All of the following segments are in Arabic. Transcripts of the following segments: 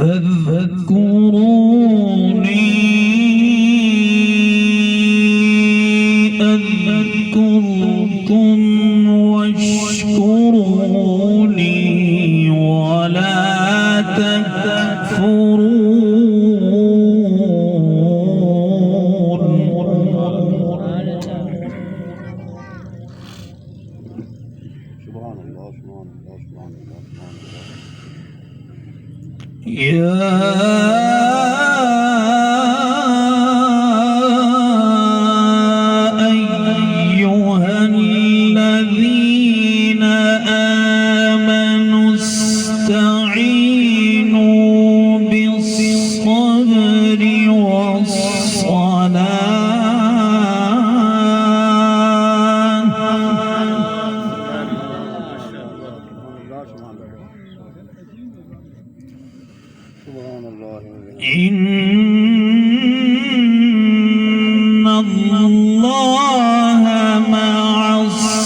أذكركم واشكروني ولا تكفرون. سبحان الله سبحان الله سبحان الله سبحان الله. أيها الذين آمنوا استعينوا بالصبر والصلاة. إن الله مع الصابرين.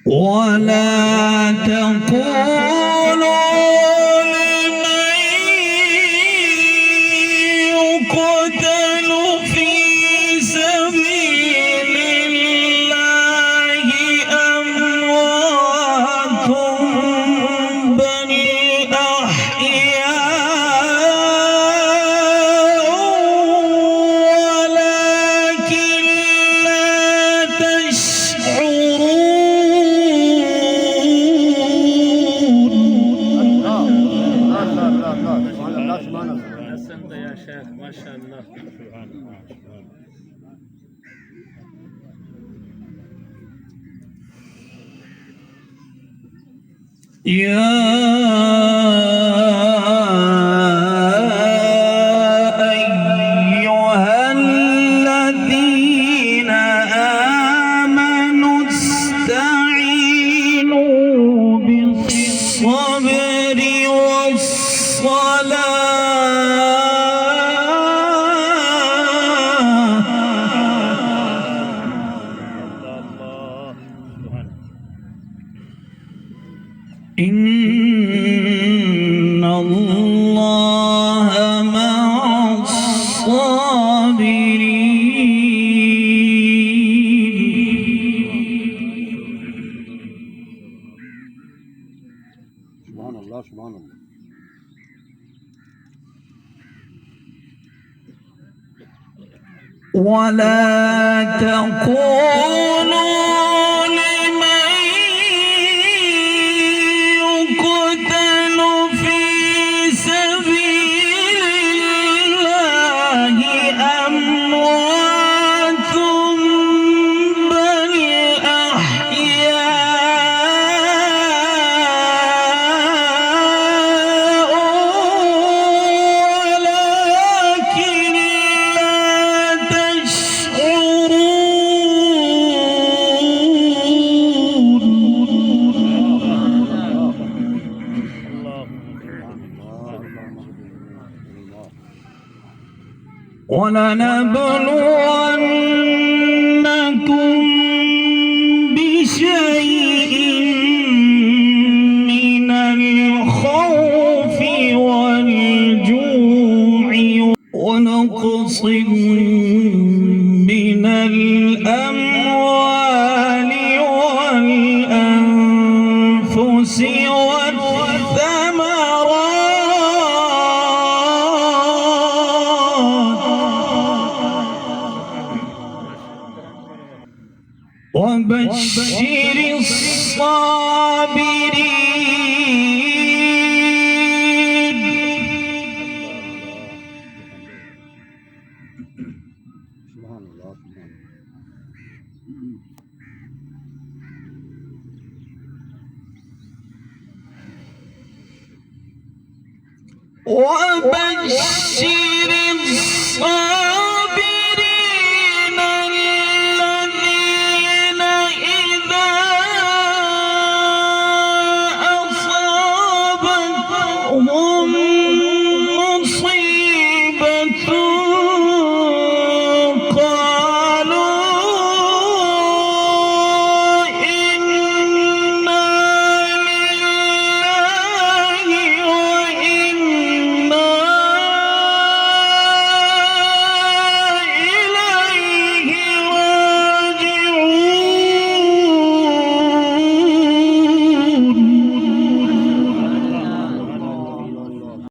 ولا تقولوا ما شاء الله. يا أيها الذين آمنوا استعينوا بالصبر والصلاة. إن الله مع الصابرين. سبحان الله سبحان الله. ولا تقولوا ولنبلونكم بشيء من الخوف والجوع ونقص من الأموال والأنفس وبشر الصابرين. سبحان الله سبحان الله. وبشر الصابرين.